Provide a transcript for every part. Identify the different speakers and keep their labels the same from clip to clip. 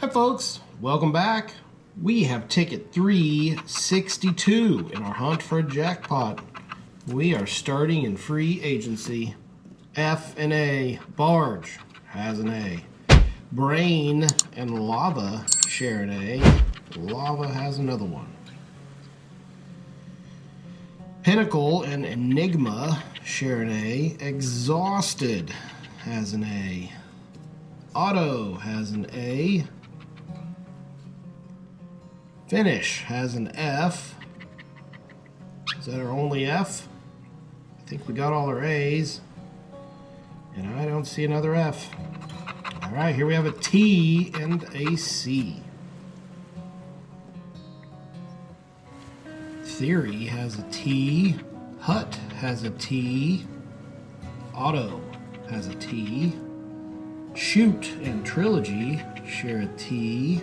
Speaker 1: Hi folks, welcome back. We have ticket 362 in our hunt for a jackpot. We are starting in free agency. F and A, Barge has an A. Brain and Lava share an A. Lava has another one. Pinnacle and Enigma share an A. Exhausted has an A. Auto has an A. Finish has an F. Is that our only F? I think we got all our A's. And I don't see another F. Alright, here we have a T and a C. Theory has a T. Hut has a T. Auto has a T. Shoot and Trilogy share a T.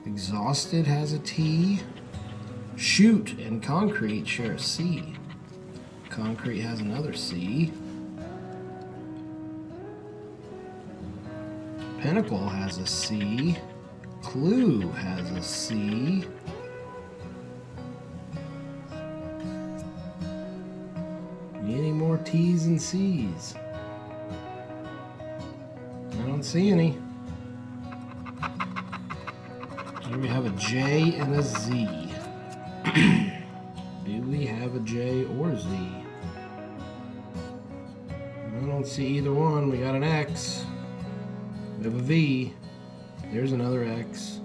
Speaker 1: Exhausted has a T. Shoot and Concrete share a C. Concrete has another C. Pinnacle has a C. Clue has a C. Any more T's and C's? I don't see any. Here we have a J and a Z. Do we have a J or Z? I don't see either one. We got an X. We have a V. There's another X.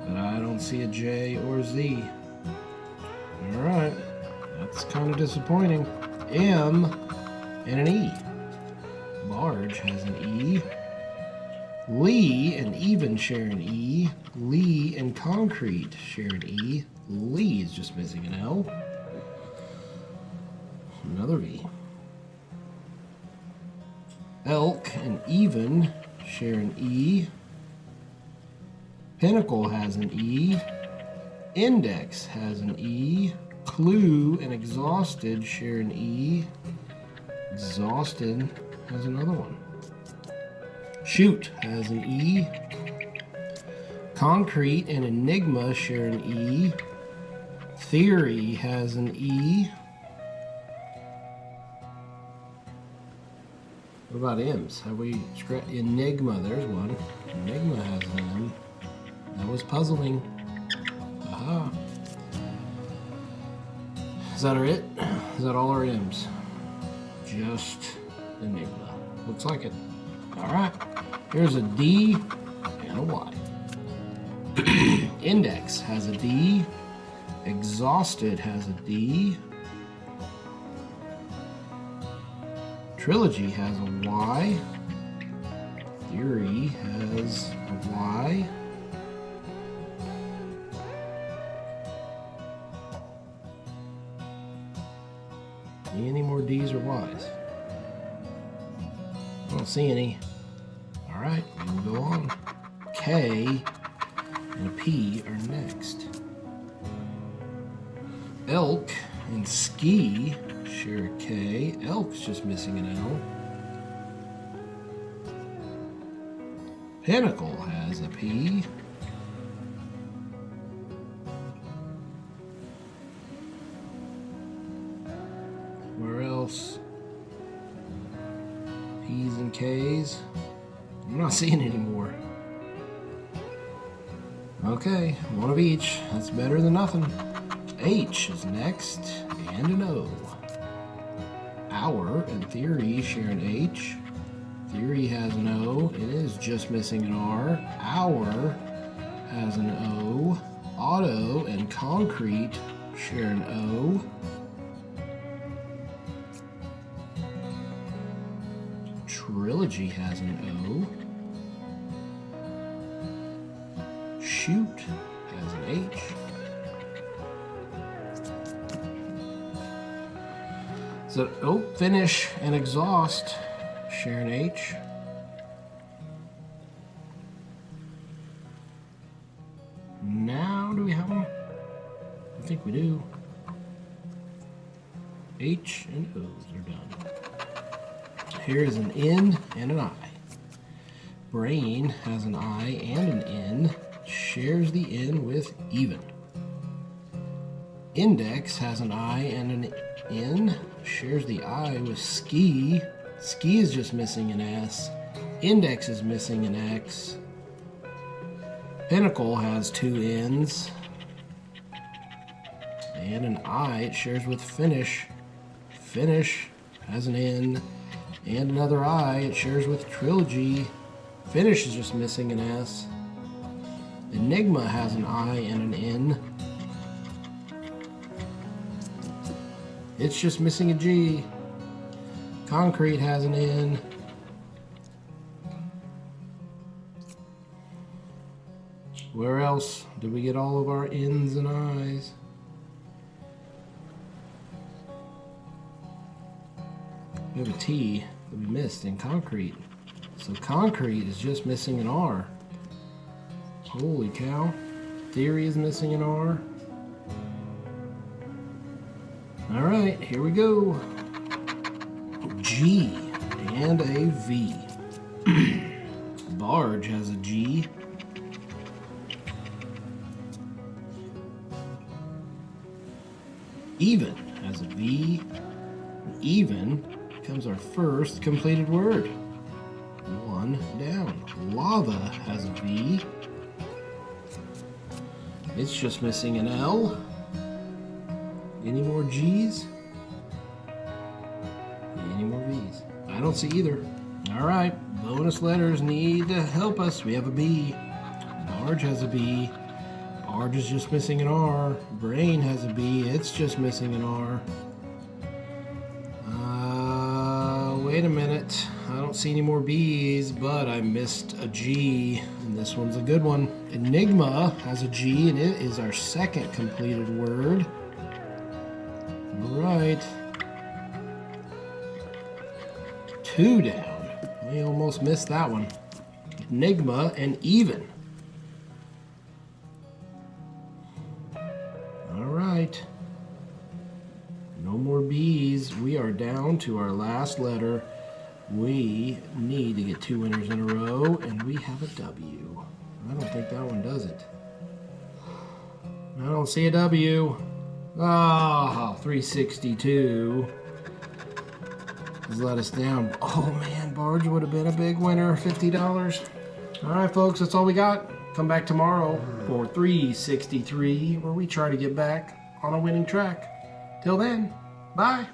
Speaker 1: But I don't see a J or Z. Alright. That's kind of disappointing. M and an E. Barge has an E. Lee and Even share an E. Lee and Concrete share an E. Lee is just missing an L. Another V. Elk and Even share an E. Pinnacle has an E. Index has an E. Clue and Exhausted share an E. Exhausted has another one. Shoot has an E. Concrete and Enigma share an E. Theory has an E. What about M's? Have we Enigma? There's one. Enigma has an M. That was puzzling. Aha. Is that it? Is that all our M's? Just Enigma. Looks like it. Alright. Here's a D and a Y. Index has a D. Exhausted has a D. Trilogy has a Y. Theory has a Y. Any more D's or Y's? I don't see any. Alright, we'll go on. K and a P are next. Elk and Ski share a K. Elk's just missing an L. Pinnacle has a P. Where else? P's and K's. I'm not seeing any more. Okay, one of each. That's better than nothing. H is next, and an O. Hour and Theory share an H. Theory has an O. It is just missing an R. Hour has an O. Auto and Concrete share an O. Trilogy has an O. Shoot has an H. So, Finish and Exhaust share an H. Now, do we have them? I think we do. H and O's are done. Here is an N and an I. Brain has an I and an N, shares the N with even. Index has an I and an N, shares the I with Ski. Ski is just missing an S. Index is missing an X. Pinnacle has two N's and an I. It shares with Finish. Finish has an N and another I. It shares with Trilogy. Finish is just missing an S. Enigma has an I and an N. It's just missing a G. Concrete has an N. Where else did we get all of our N's and I's? We have a T that we missed in concrete. So concrete is just missing an R. Holy cow. Theory is missing an R. Alright, here we go. G and a V. Barge has a G. Even has a V. Even becomes our first completed word. One down. Lava has a V. It's just missing an L. Any more G's? Any more V's? I don't see either. Alright, bonus letters need to help us. We have a B. Barge has a B. Barge is just missing an R. Brain has a B. It's just missing an R. Wait a minute. I don't see any more B's, but I missed a G, and this one's a good one. Enigma has a G, and it is our second completed word. All right. Two down. We almost missed that one. Enigma and even. All right. No more B's. We are down to our last letter. We need to get two winners in a row, and we have a W. I don't think that one does it. I don't see a W. Ah, 362 has let us down. Oh man, Barge would have been a big winner, $50. All right, folks, that's all we got. Come back tomorrow for 363, where we try to get back on a winning track. Till then, bye.